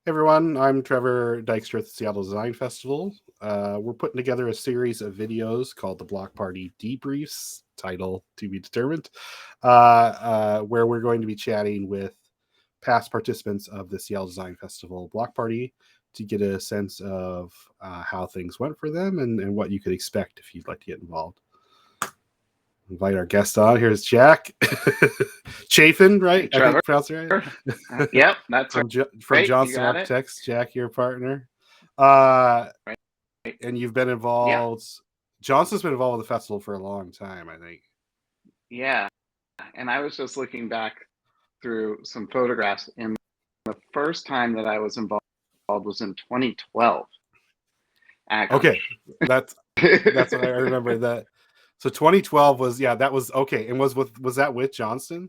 Everyone, I'm Trevor Dykstra at the Seattle Design Festival. We're putting together a series of videos called the Block Party Debriefs, title to be determined, where we're going to be chatting with past participants of the Seattle Design Festival Block Party to get a sense of how things went for them and what you could expect if you'd like to get involved. Invite our guest on. Here's Jack Chaffin, right? Trevor. I think pronounced it right. Yep, that's from right. Johnston Architects. Jack, your partner, Right. and you've been involved. Yeah. Johnston's been involved with the festival for a long time, I think. Yeah, and I was just looking back through some photographs, and the first time that I was involved was in 2012. Actually. Okay, that's what I remember. That so 2012 was that was okay. And was that with Johnston,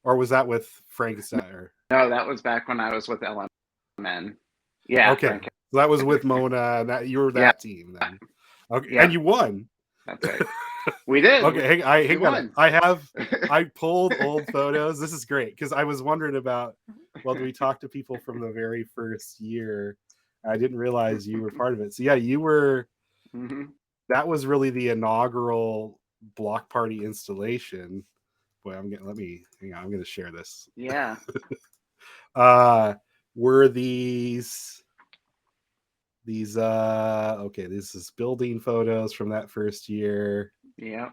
or was that with Frankenstein? No, that was back when I was with LMN. Yeah. Okay, so that was with Mona. And you were that team then. Okay, yeah. And you won. That's right. We did. Okay, hang on. I pulled old photos. This is great because I was wondering about. Well, do we talk to people from the very first year? I didn't realize you were part of it. So yeah, you were. Mm-hmm. That was really the inaugural Block Party installation. Boy, I'm going to share this. Yeah. Were these okay, this is building photos from that first year. Yeah.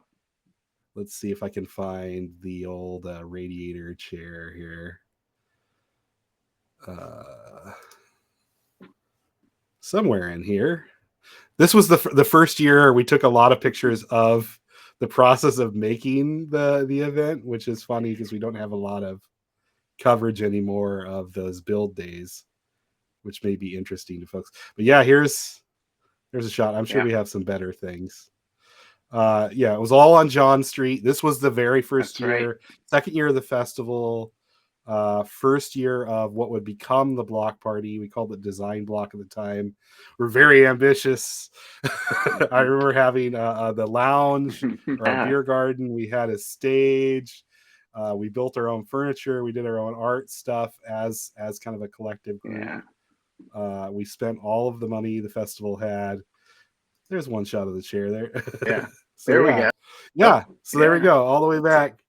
Let's see if I can find the old radiator chair here. Somewhere in here. This was the first year we took a lot of pictures of the process of making the event, which is funny because we don't have a lot of coverage anymore of those build days, which may be interesting to folks. But yeah, here's a shot. I'm sure we have some better things. It was all on John Street. This was the very first year, right. Second year of the festival. First year of what would become the Block Party. We called it Design Block at the time. We're very ambitious. I remember having the lounge or a beer garden. We had a stage. We built our own furniture. We did our own art stuff as kind of a collective group. Yeah. We spent all of the money the festival had. There's one shot of the chair there. Yeah. So, there we go. Yeah. So there we go. All the way back.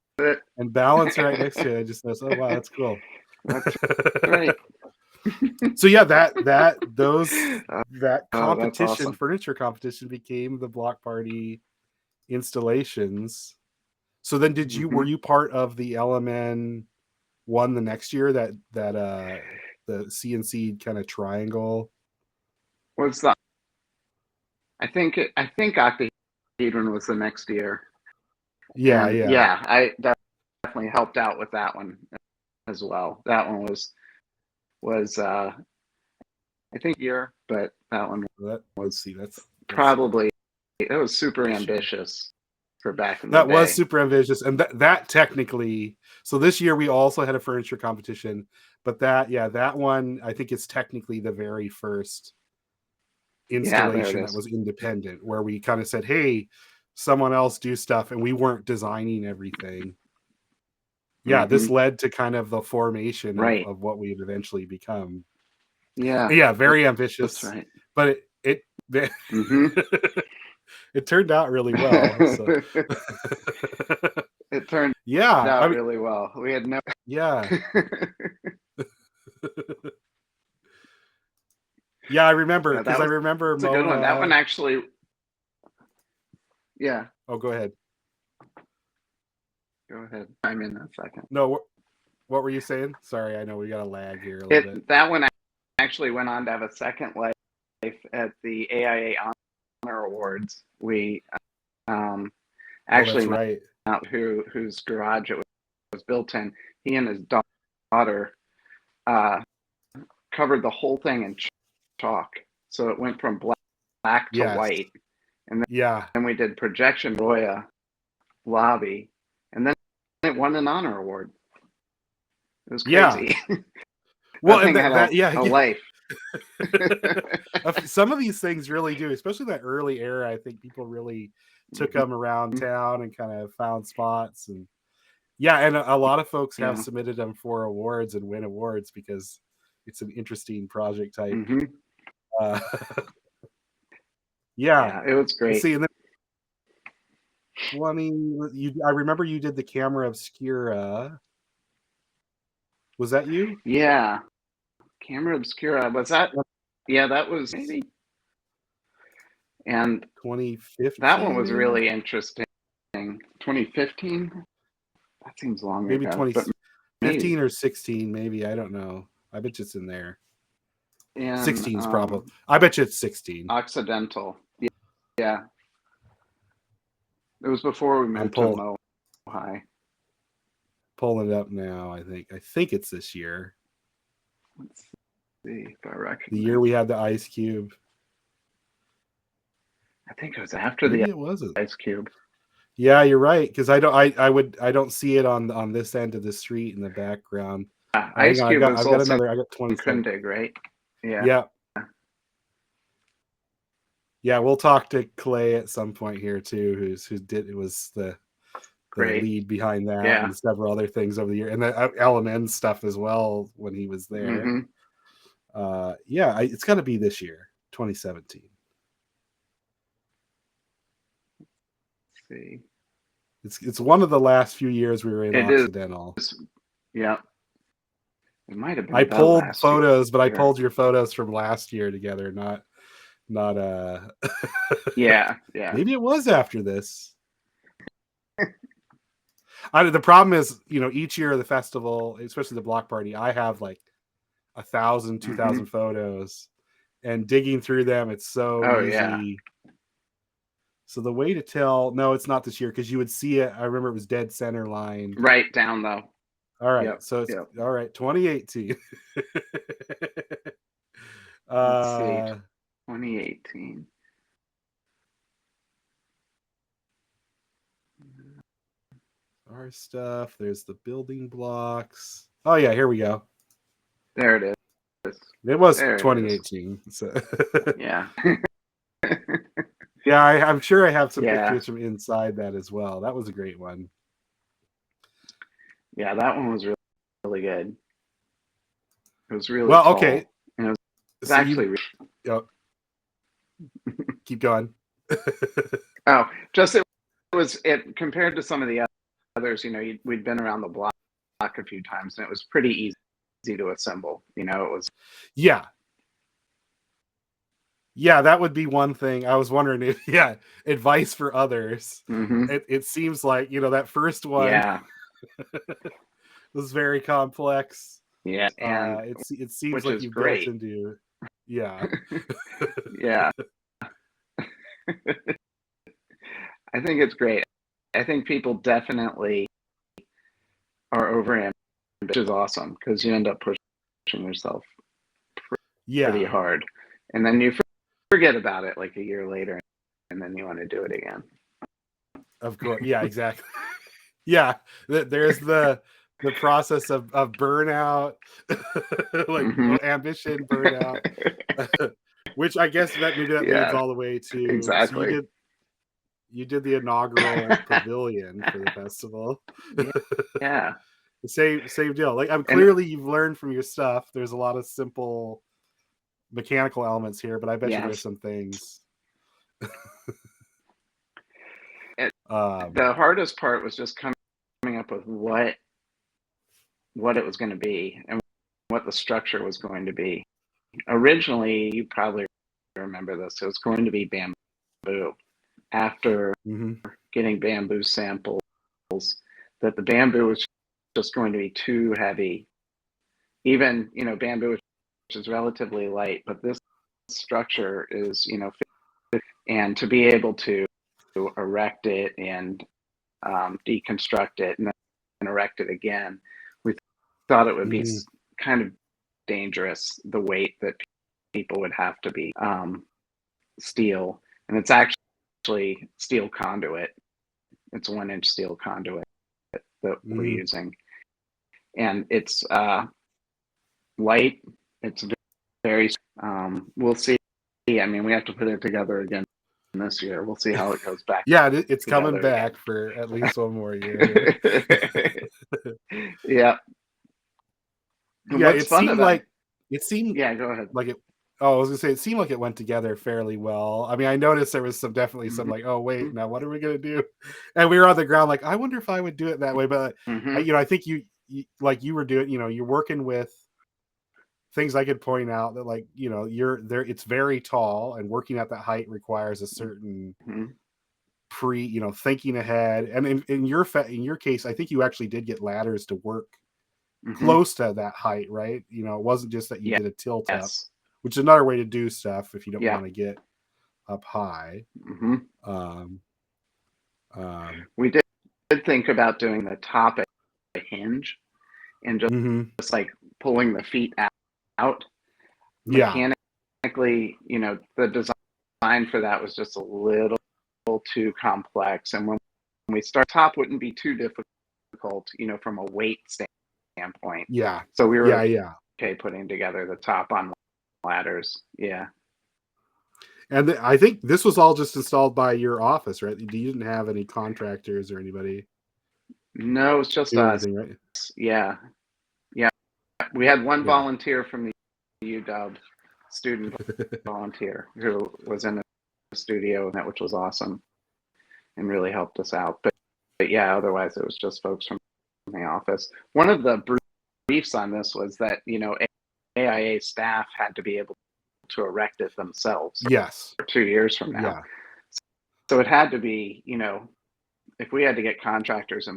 And balance right next to it. I just noticed, oh wow, that's cool. That's right. So yeah, that competition, awesome. Furniture competition, became the Block Party installations. So then were you part of the LMN one the next year, that the CNC kind of triangle? What's that? I think Octahedron was the next year. Yeah. I definitely helped out with that one as well. That one was I think year, but that one was probably it was super ambitious for back in the day. That was super ambitious, and that technically. So this year we also had a furniture competition, but that one I think is technically the very first installation that was independent, where we kind of said, hey, someone else do stuff, and we weren't designing everything. This led to kind of the formation of what we would eventually become. Very ambitious. That's right. But it it turned out really well. So. It turned out really well. We had no I remember, because I remember Mona, a good one. That one actually. Yeah. Oh, go ahead. Go ahead. I'm in a second. No, what were you saying? Sorry, I know we got a lag here a little bit. That one actually went on to have a second life at the AIA Honor Awards. We actually right. Out whose garage it was built in. He and his daughter covered the whole thing in chalk, so it went from black to white. And then we did projection Roya lobby, and then it won an honor award. It was crazy. Well, and a life. Some of these things really do, especially that early era. I think people really took them around town and kind of found spots, and a lot of folks have submitted them for awards and win awards because it's an interesting project type. Mm-hmm. Yeah, it was great. Let's see, and then 20. I remember you did the camera obscura. Was that you? Yeah, camera obscura. Was that? Yeah, that was maybe. And 2015. That one was maybe? really interesting. 2015. That seems long maybe ago. 2015 or 16, maybe. I don't know. I bet you it's in there. 16 is probably. I bet you it's 16. Occidental. Yeah. It was before we moved to Mohai. Pulling it up now, I think it's this year. Let's see if I recognize. The year we had the ice cube. I think it was after Maybe the it wasn't. ice cube. Yeah, you're right, because I don't see it on this end of the street in the background. Ice cube. I've got another. I got 20. Kundig, right? Yeah. Yeah, we'll talk to Clay at some point here too, it was the lead behind that and several other things over the year, and the LMN stuff as well when he was there. Mm-hmm. It's got to be this year, 2017. Let's see. It's one of the last few years we were in Occidental. Yeah. It might have been. I pulled photos, but I pulled your photos from last year together, not yeah. Maybe it was after this. The problem is, each year of the festival, especially the block party, I have like 1,000, 2,000 photos, and digging through them, it's so easy. Yeah. So the way to tell, no, it's not this year, because you would see it. I remember it was dead center line. Right down though. All right. So it's all right. 2018. Let's see. 2018. Our stuff. There's the building blocks. Oh yeah, here we go. There it is. It was 2018. So. Yeah. Yeah, I'm sure I have some pictures from inside that as well. That was a great one. Yeah, that one was really, really good. It was really well. tall. Okay. And it was actually. Keep going. It compared to some of the others. We'd been around the block a few times, and it was pretty easy to assemble. It was. Yeah. Yeah, that would be one thing. I was wondering if, advice for others. Mm-hmm. It seems like, that first one was very complex. Yeah, and it seems like you've built into. Yeah. Yeah. I think it's great. I think people definitely are overambitious, which is awesome, because you end up pushing yourself pretty hard, and then you forget about it like a year later, and then you want to do it again. Of course. Yeah, exactly. Yeah, there's the process of burnout, like ambition, burnout, which I guess that leads all the way to exactly. So you did the inaugural pavilion for the festival. Yeah. Same deal. Like, clearly you've learned from your stuff. There's a lot of simple mechanical elements here, but I bet you there's some things. The hardest part was just coming up with what it was going to be and what the structure was going to be. Originally, you probably remember this, it was going to be bamboo. After getting bamboo samples, that the bamboo was just going to be too heavy. Even, bamboo, which is relatively light, but this structure is, and to be able to erect it and deconstruct it and then erect it again, we thought it would be kind of dangerous, the weight that people would have to be steel. And it's actually steel conduit. It's 1-inch steel conduit that we're using. And it's light. It's very, we'll see. I mean, we have to put it together again this year. We'll see how it goes back. Yeah, it's coming back for at least one more year. Yeah. Yeah, it seemed like It seemed Go ahead. like it. Oh, I was gonna say it seemed like it went together fairly well. I mean, I noticed there was definitely some like, oh wait, now what are we gonna do? And we were on the ground like, I wonder if I would do it that way. But I think you like you were doing, you're working with things I could point out that like, you're there. It's very tall, and working at that height requires a certain thinking ahead. And in your case, I think you actually did get ladders to work close to that height, right? It wasn't just that you did a tilt up, which is another way to do stuff if you don't want to get up high. We did think about doing the top at a hinge and just like pulling the feet out. Mechanically, the design for that was just a little too complex. And when we start, top wouldn't be too difficult, from a weight standpoint. So we were okay putting together the top on ladders. And I think this was all just installed by your office, right? You didn't have any contractors or anybody? No, it's just us. Right? Yeah. We had one volunteer from the UW, student volunteer, who was in the studio, which was awesome and really helped us out. But otherwise it was just folks from the office. One of the briefs on this was that, AIA staff had to be able to erect it themselves. For 2 years from now. So it had to be, if we had to get contractors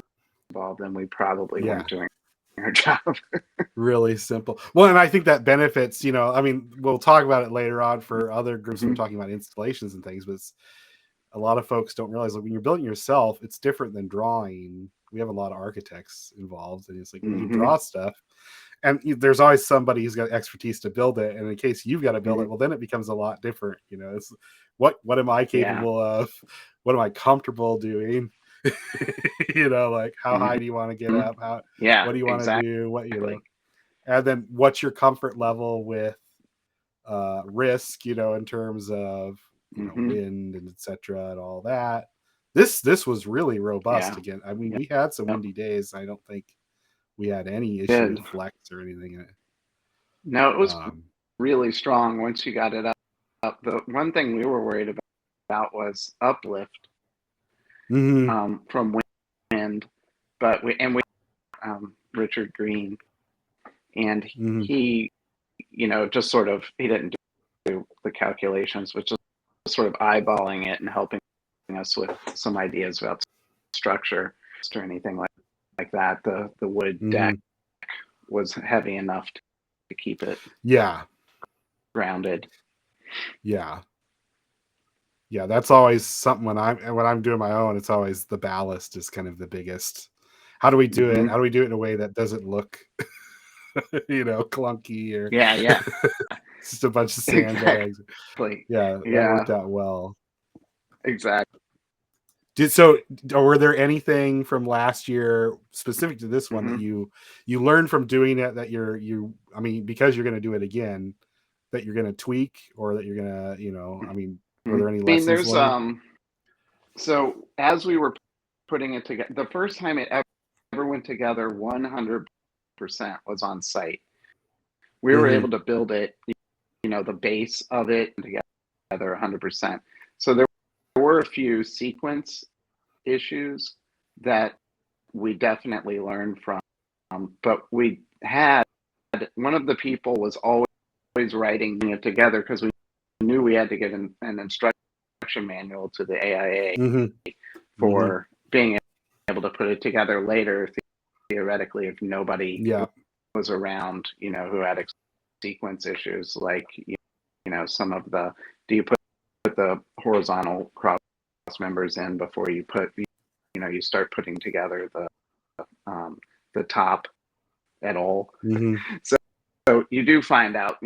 involved, then we probably weren't doing our job. Really simple. Well, and I think that benefits, I mean, we'll talk about it later on for other groups when we're talking about installations and things, but a lot of folks don't realize, like, when you're building yourself, it's different than drawing. We have a lot of architects involved, and it's like when you draw stuff, and there's always somebody who's got expertise to build it. And in case you've got to build it, well, then it becomes a lot different. It's what am I capable of? What am I comfortable doing? Like how high do you want to get up? What do you want to do? What, and then what's your comfort level with risk, in terms of, wind and etc. and all that. This was really robust again. I mean, we had some windy days. I don't think we had any issue with flex or anything in it. No, it was really strong once you got it up. The one thing we were worried about was uplift from wind, but we Richard Green, and he, just sort of, he didn't do the calculations, which is sort of eyeballing it and helping us with some ideas about structure or anything like that. The wood deck was heavy enough to keep it grounded. That's always something when I'm doing my own. It's always the ballast is kind of the biggest. How do we do it? How do we do it in a way that doesn't look clunky or it's just a bunch of sandbags. That worked out well. Exactly. Were there anything from last year specific to this one that you learned from doing it that I mean, because you're going to do it again, that you're going to tweak, or that you're going to, were there any lessons learned? So as we were putting it together, the first time it ever went together 100% was on site. We were able to build it, the base of it together 100%. So there were a few sequence issues that we definitely learned from, but we had, one of the people was always writing it together because we knew we had to get an instruction manual to the AIA for being able to put it together later, theoretically, if nobody was around, who had sequence issues, like, some of the, do you put the horizontal cross members in before you put, you start putting together the top at all. So you do find out,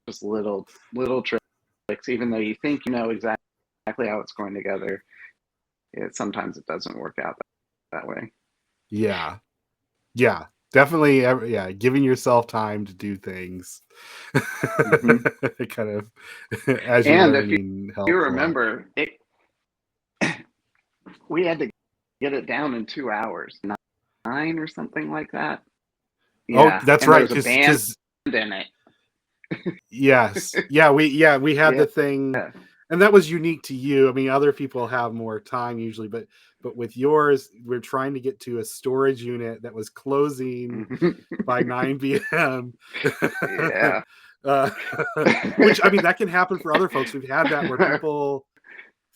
just little tricks, even though you think you know exactly how it's going together. Sometimes it doesn't work out that way. Definitely. Giving yourself time to do things kind of as you're learning. If you remember it, we had to get it down in 2 hours, 9 or something like that. Oh, that's right. There's a band in it. Yes. Yeah, we had Yeah. the thing, and that was unique to you. I mean, other people have more time usually, but with yours, we're trying to get to a storage unit that was closing by 9 p.m. Yeah. uh, which, I mean, that can happen for other folks. We've had that where people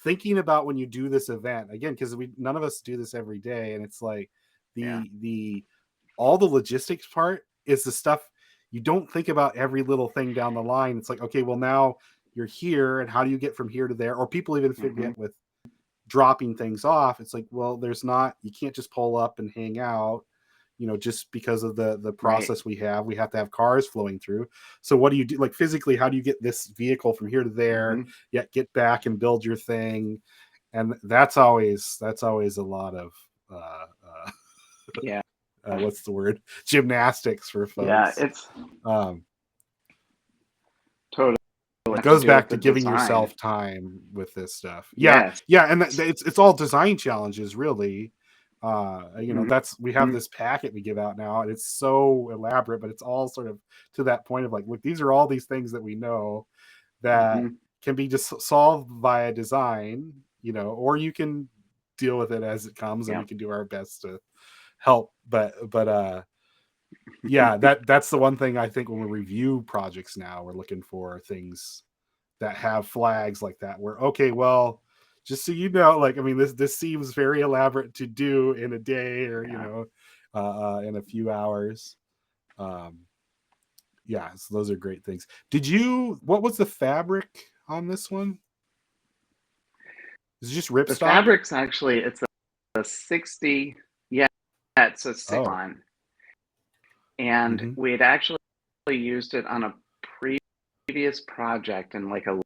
thinking about when you do this event again, because none of us do this every day, and it's like the all the logistics part is the stuff you don't think about every little thing down the line. It's like, okay, well, now you're here, and how do you get from here to there? Or people even forget with dropping things off. It's like, well, you can't just pull up and hang out, just because of the process we have to have cars flowing through. So what do you do, like, physically? How do you get this vehicle from here to there, yet get back and build your thing? And that's always a lot of what's the word, gymnastics for folks. Yeah, it's totally. It goes back to giving yourself time with this stuff. Yeah, and it's all design challenges, really. That's, we have this packet we give out now, and it's so elaborate, but it's all sort of to that point of like, look, these are all these things that we know that can be just solved via design, or you can deal with it as it comes, and we can do our best to help. But yeah, that's the one thing I think when we review projects now, we're looking for things that have flags like that, where, okay, well, just so you know, like, I mean, this seems very elaborate to do in a day, or in a few hours. So those are great things. What was the fabric on this one? Is it just ripstop? The fabric's actually, it's a 60. Yeah, it's a 6 and we had actually used it on a previous project in like a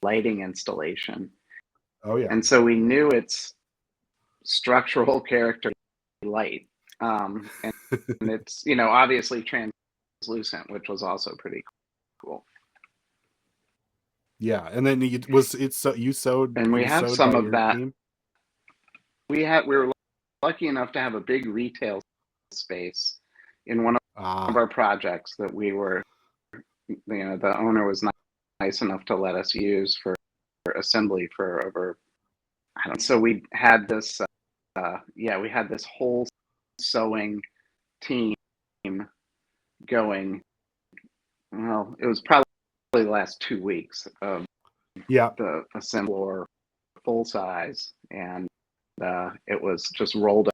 lighting installation. Oh yeah. And so we knew its structural character, light, and it's obviously translucent, which was also pretty cool. Yeah, and then you sewed, and we have some of that. Team? We were lucky enough to have a big retail space in one of our projects that we were, the owner was nice enough to let us use for assembly for over, so we had this we had this whole sewing team going. Well, it was probably the last 2 weeks of the assembler full size, and it was just rolled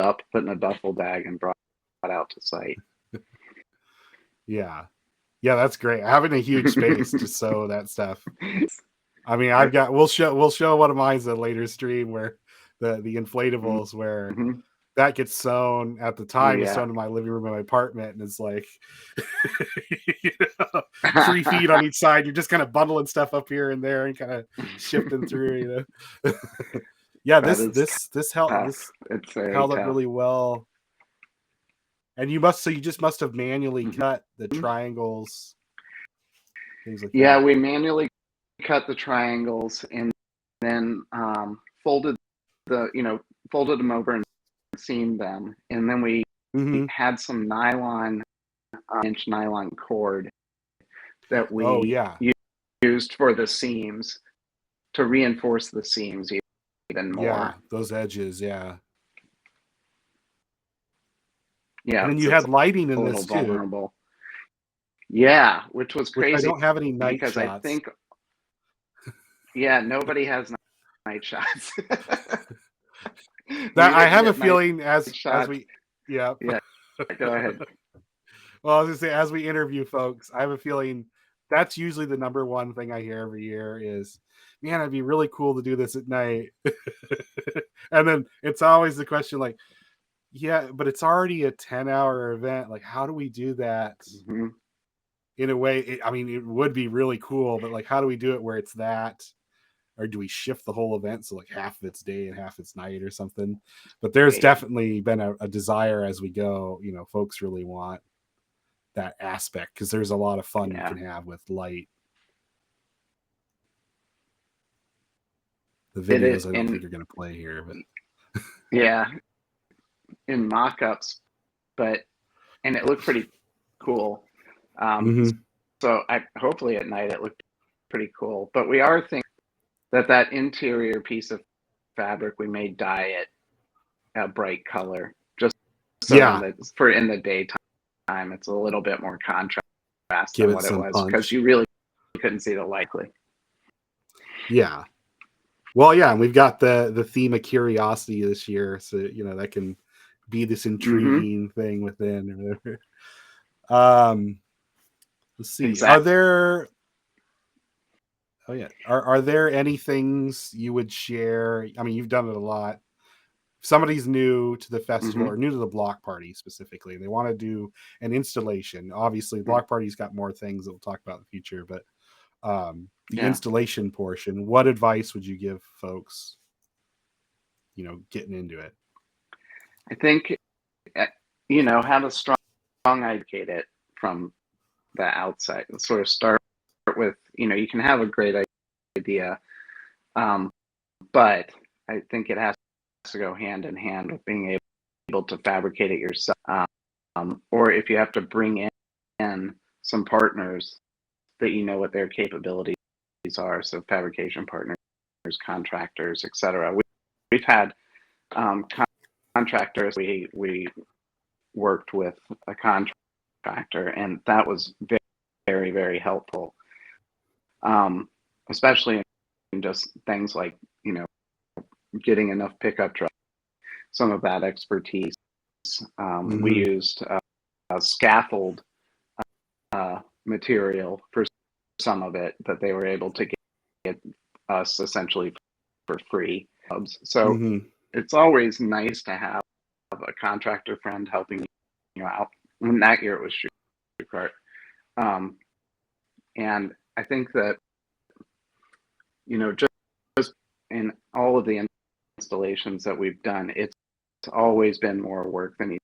up, put in a duffel bag, and brought out to site. Yeah, that's great. Having a huge space to sew that stuff. I mean, we'll show one of mine's a later stream where the inflatables where that gets sewn at the time is sewn in my living room in my apartment, and it's like 3 feet on each side. You're just kind of bundling stuff up here and there and kind of shifting through, Yeah, this held up really well. And you just must have manually cut the triangles, things like that. Yeah, we manually cut the triangles and then folded them over and seamed them, and then we had some nylon, inch nylon cord that we used for the seams to reinforce the seams even more. Yeah, those edges, yeah. And then you had lighting in this too. Vulnerable. Yeah, which was crazy. I don't have any night because shots. I think, nobody has night shots. I have a feeling as we go ahead. Well, I was gonna say, as we interview folks, I have a feeling that's usually the number one thing I hear every year is, man, it'd be really cool to do this at night. And then it's always the question, like, yeah, but it's already a 10-hour event. Like, how do we do that in a way? It would be really cool, but like, how do we do it where it's that? Or do we shift the whole event so like half of it's day and half it's night or something? But there's definitely been a desire as we go. Folks really want that aspect because there's a lot of fun you can have with light. The videos I don't think you're going to play here, but in mock-ups, and it looked pretty cool. so hopefully at night it looked pretty cool. But we are thinking that interior piece of fabric, we may dye it a bright color, just so in the daytime it's a little bit more contrast than what it was, because you really couldn't see the likely. Yeah. Well, yeah, and we've got the theme of curiosity this year, so that can be this intriguing thing within or whatever. Let's see. Exactly. Are there any things you would share? I mean, you've done it a lot. If somebody's new to the festival or new to the block party specifically, they want to do an installation. Obviously, block party's got more things that we'll talk about in the future, but the installation portion, what advice would you give folks, getting into it? I think, have a strong educate it from the outside. Sort of start with, you can have a great idea, but I think it has to go hand in hand with being able to fabricate it yourself. Or if you have to bring in some partners that what their capabilities are, so fabrication partners, contractors, etc. We've had contractors. We worked with a contractor, and that was very, very, very helpful, especially in just things like getting enough pickup trucks. Some of that expertise. We used a scaffold material for some of it that they were able to get us essentially for free. So it's always nice to have a contractor friend helping you out. And that year it was Stuttgart. And I think that, just in all of the installations that we've done, it's always been more work than you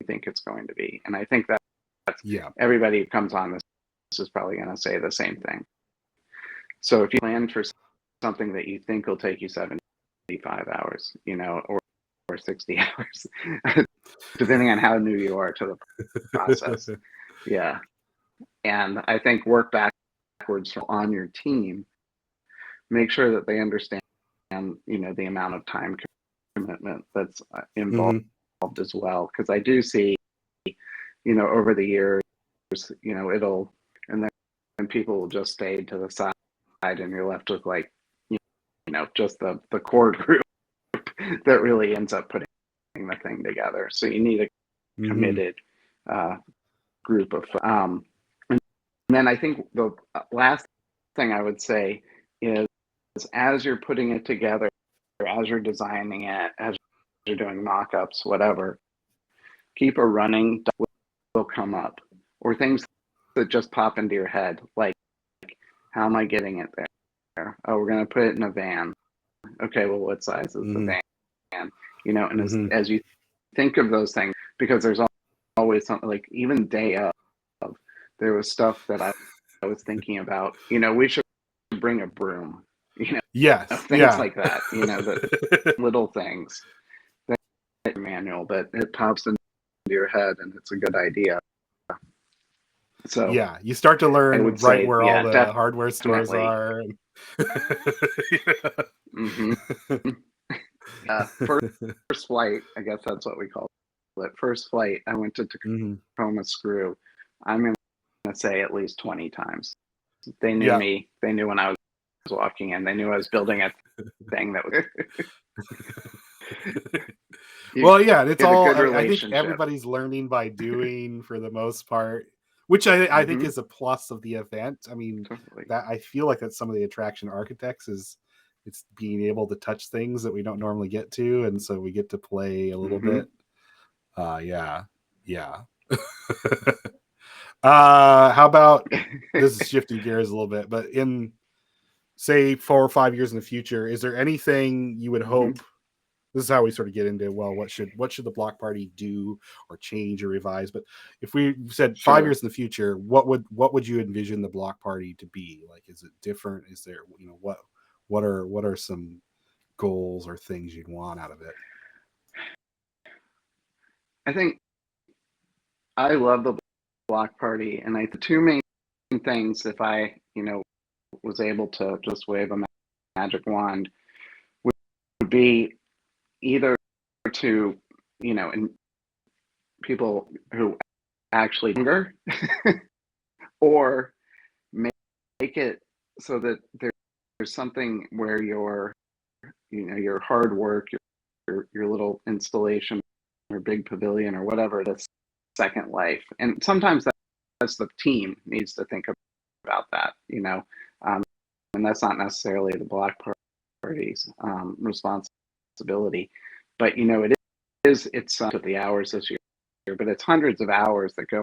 think it's going to be. And I think that's everybody who comes on this is probably going to say the same thing. So if you plan for something that you think will take you 75 hours, or 60 hours, depending on how new you are to the process. Yeah. And I think work backwards on your team, make sure that they understand, the amount of time commitment that's involved as well. Because I do see, over the years, and then people will just stay to the side, and you're left with just the core group that really ends up putting the thing together. So you need a committed group of. And then I think the last thing I would say is, as you're putting it together, as you're designing it, as you're doing mock-ups, whatever, keep a running will come up, or things that just pop into your head, like, how am I getting it there? Oh, we're going to put it in a van. Okay, well, what size is the van? And as you think of those things, because there's always something, like even day of, there was stuff that I was thinking about, we should bring a broom, yes, things like that, the little things that manual, but it pops into your head and it's a good idea. So yeah, you start to learn where all the hardware stores are. First flight, I guess that's what we call it. First flight, I went to Tacoma Screw, I'm going to say at least 20 times. They knew me. They knew when I was walking in. They knew I was building a thing that was. Well, yeah, it's all. I think everybody's learning by doing for the most part, which I think is a plus of the event. I mean, that I feel like that's some of the attraction architects is it's being able to touch things that we don't normally get to, and so we get to play a little bit. Yeah. How about, this is shifting gears a little bit, but in say 4 or 5 years in the future, is there anything you would hope? This is how we sort of get into, well, what should the block party do or change or revise? But if we said 5 years in the future, what would you envision the block party to be? Like, is it different? Is there, what are some goals or things you'd want out of it? I think I love the block party, and the two main things, if I, was able to just wave a magic wand, would be either to, and people who actually younger, or make it so that there's something where your hard work, your little installation or big pavilion or whatever, the second life. And sometimes that's the team needs to think about that, and that's not necessarily the block party's responsibility, but it's the hours this year, but it's hundreds of hours that go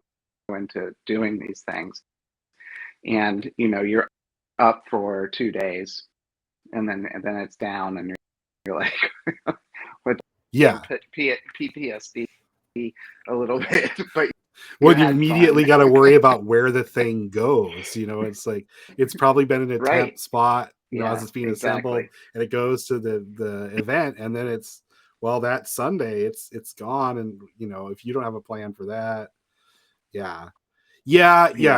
into doing these things. And you're up for 2 days, and then it's down, and you're like with PTSD a little bit, but well, you immediately got to worry about where the thing goes. It's like it's probably been in a temp spot, as it's being assembled, and it goes to the event, and then it's that Sunday it's gone, and if you don't have a plan for that, yeah.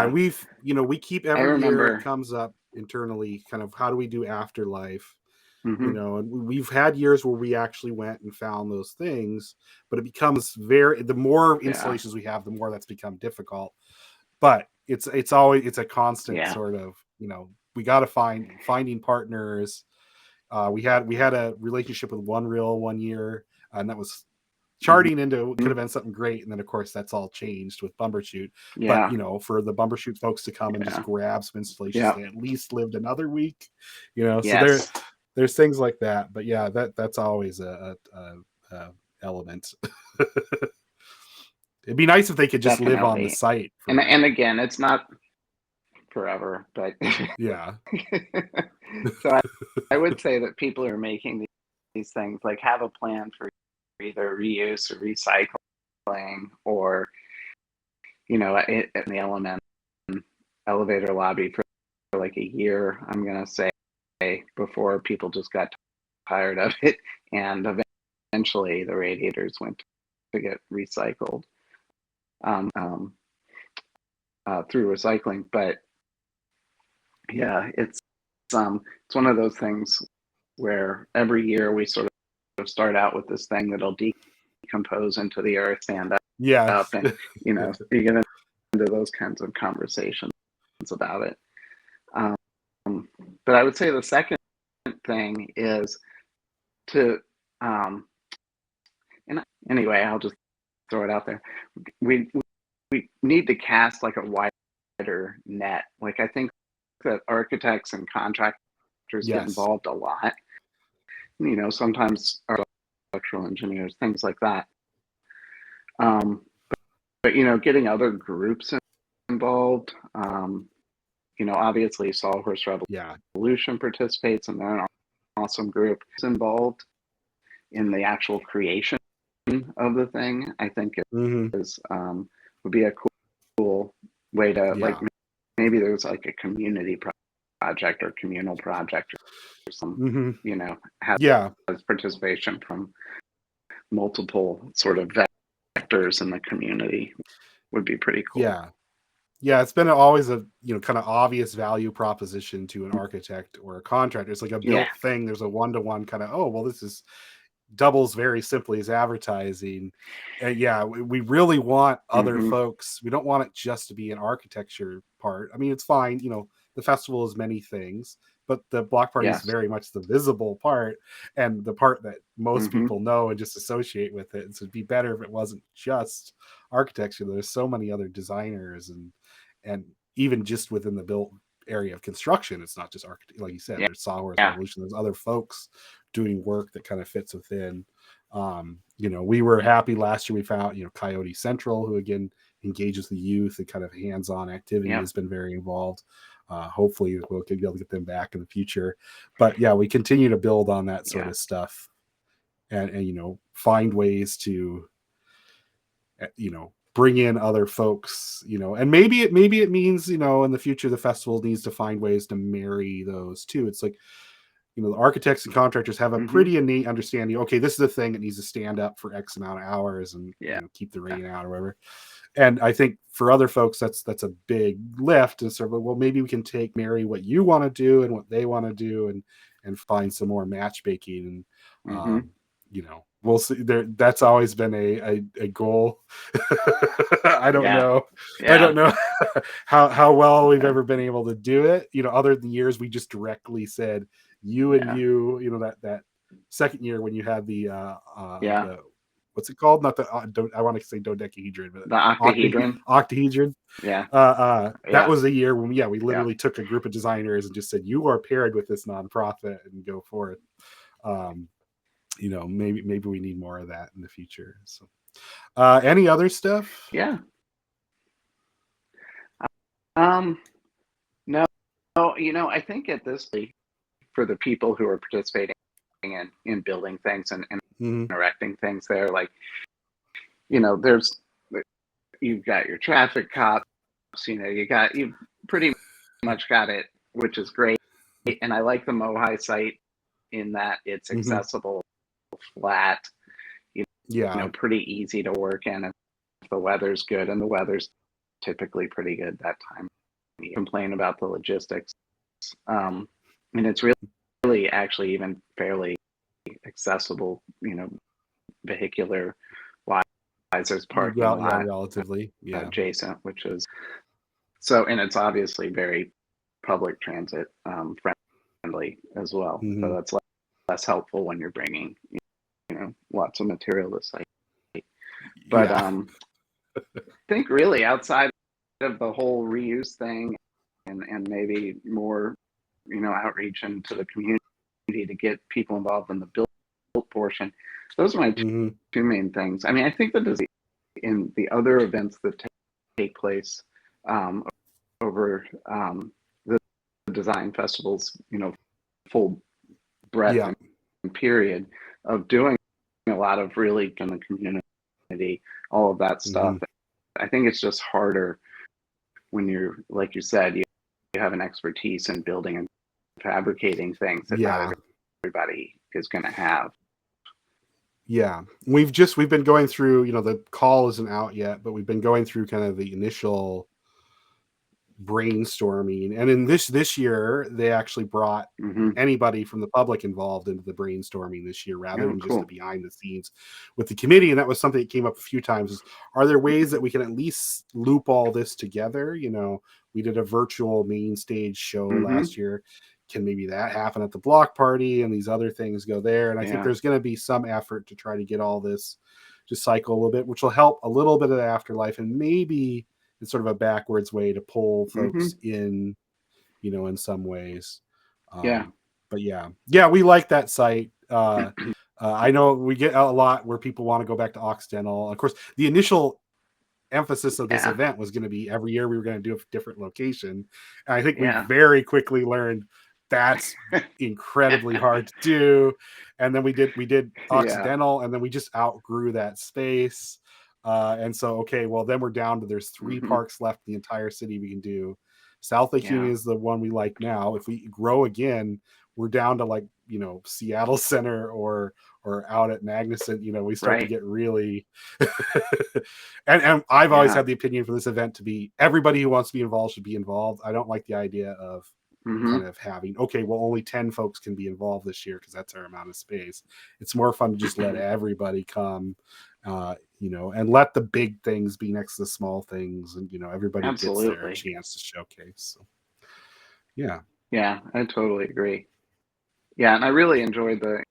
We've we keep every year it comes up internally, kind of how do we do afterlife. And we've had years where we actually went and found those things, but it becomes the more installations we have, the more that's become difficult. But it's a constant sort of, we got to finding partners. We had a relationship with One Reel one year, and that was charting into could have been something great, and then of course that's all changed with Bumbershoot. But for the Bumbershoot folks to come and just grab some installations, they at least lived another week. So there's things like that. But that's always a element. It'd be nice if they could just live on the site. And again, it's not forever, but so I would say that people who are making these things like have a plan for either reuse or recycling, or in the elevator lobby for like a year, I'm gonna say, before people just got tired of it, and eventually the radiators went to get recycled through recycling. But it's one of those things where every year we sort of start out with this thing that'll decompose into the earth, stand up, and you get into those kinds of conversations about it. But I would say the second thing is to and anyway, I'll just throw it out there. We need to cast like a wider net. Like, I think that architects and contractors get involved a lot. Sometimes structural engineers, things like that. But getting other groups involved. Obviously Sawhorse Revolution participates, and they're an awesome group. It's involved in the actual creation of the thing. I think it would be a cool way to like, maybe there's like a community project or communal project or some, has participation from multiple sort of vectors in the community. Would be pretty cool. It's been always a kind of obvious value proposition to an architect or a contractor. It's like a built thing. There's a one-to-one kind of, this is doubles very simply as advertising. And we really want other folks. We don't want it just to be an architecture part. I mean, it's fine. The festival is many things, but the block party is very much the visible part, and the part that most people know and just associate with it. And so it'd be better if it wasn't just architecture. There's so many other designers and even just within the built area of construction, it's not just architect. Like you said, there's Sawhorse Revolution. There's other folks doing work that kind of fits within. We were happy last year. We found Coyote Central, who again engages the youth and kind of hands-on activity, has been very involved. Hopefully we'll be able to get them back in the future. But we continue to build on that sort of stuff, and find ways to bring in other folks, and maybe it means, in the future, the festival needs to find ways to marry those two. It's like, the architects and contractors have a pretty innate understanding. Okay, this is a thing that needs to stand up for X amount of hours and keep the rain out or whatever. And I think for other folks, that's a big lift. And sort of, well, maybe we can marry what you want to do and what they want to do, and find some more matchmaking. And we'll see. That's always been a goal. I don't know. Yeah. I don't know how well we've ever been able to do it. Other than years we just directly said you and you. That second year when you had the what's it called? Not the I want to say dodecahedron, but the octahedron. Octahedron. Yeah. That was a year when we literally took a group of designers and just said, you are paired with this nonprofit and go for it. Maybe we need more of that in the future. So any other stuff? Yeah. No, I think at this point, for the people who are participating in building things and erecting things there, like, you've got your traffic cops, you've pretty much got it, which is great. And I like the Mohi site in that it's accessible, flat, pretty easy to work in if the weather's good, and the weather's typically pretty good that time. You complain about the logistics. And it's really actually even fairly accessible, vehicular wise. There's parking lot relatively adjacent, which is so, and it's obviously very public transit friendly as well. So that's less helpful when you're bringing lots of material to site. But I think really outside of the whole reuse thing and maybe more outreach into the community to get people involved in the build portion, those are my two main things. I mean, I think that in the other events that take place over the design festivals, full breadth and period of doing a lot of really in the community, all of that stuff. I think it's just harder when you're, like you said, you have an expertise in building and fabricating things that not everybody is going to have. Yeah, we've been going through, the call isn't out yet, but we've been going through kind of the initial brainstorming. And in this year, they actually brought anybody from the public involved into the brainstorming this year, rather than just the behind the scenes with the committee. And that was something that came up a few times, is, are there ways that we can at least loop all this together? We did a virtual main stage show last year. Can maybe that happen at the block party, and these other things go there? And I think there's going to be some effort to try to get all this to cycle a little bit, which will help a little bit of the afterlife, and maybe it's sort of a backwards way to pull folks in, in some ways. But we like that site. I know we get a lot where people want to go back to Occidental. Of course, the initial emphasis of this event was going to be every year we were going to do a different location. And I think we very quickly learned that's incredibly hard to do. And then we did Occidental, and then we just outgrew that space. And so, then we're down to, there's 3 parks left in the entire city we can do. South Lake Union is the one we like now. If we grow again, we're down to Seattle Center or out at Magnuson. We start to get really and I've always had the opinion for this event to be, everybody who wants to be involved should be involved. I don't like the idea of kind of having, only 10 folks can be involved this year because that's our amount of space. It's more fun to just let everybody come, and let the big things be next to the small things, and everybody gets their chance to showcase. So yeah, I totally agree. And I really enjoyed the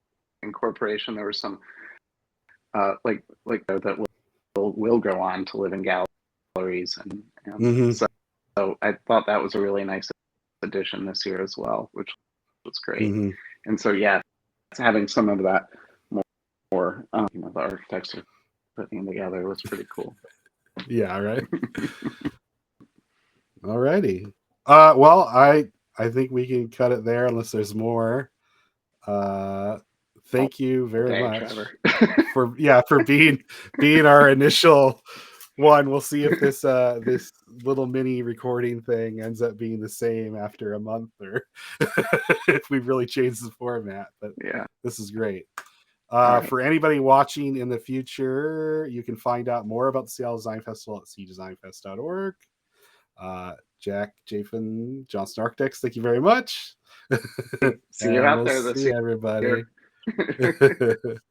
incorporation. There were some like that will go on to live in galleries, and so I thought that was a really nice addition this year as well, which was great. And so having some of that more the architects are putting together was pretty cool. Right. Alrighty. Well, I think we can cut it there unless there's more. Thank you very much for being our initial one. We'll see if this this little mini recording thing ends up being the same after a month, or if we've really changed the format. But this is great. Right. For anybody watching in the future, you can find out more about the Seattle Design Festival at cdesignfest.org. Jack Chaffin, Johnston Architects, thank you very much. See you out there this see everybody. year.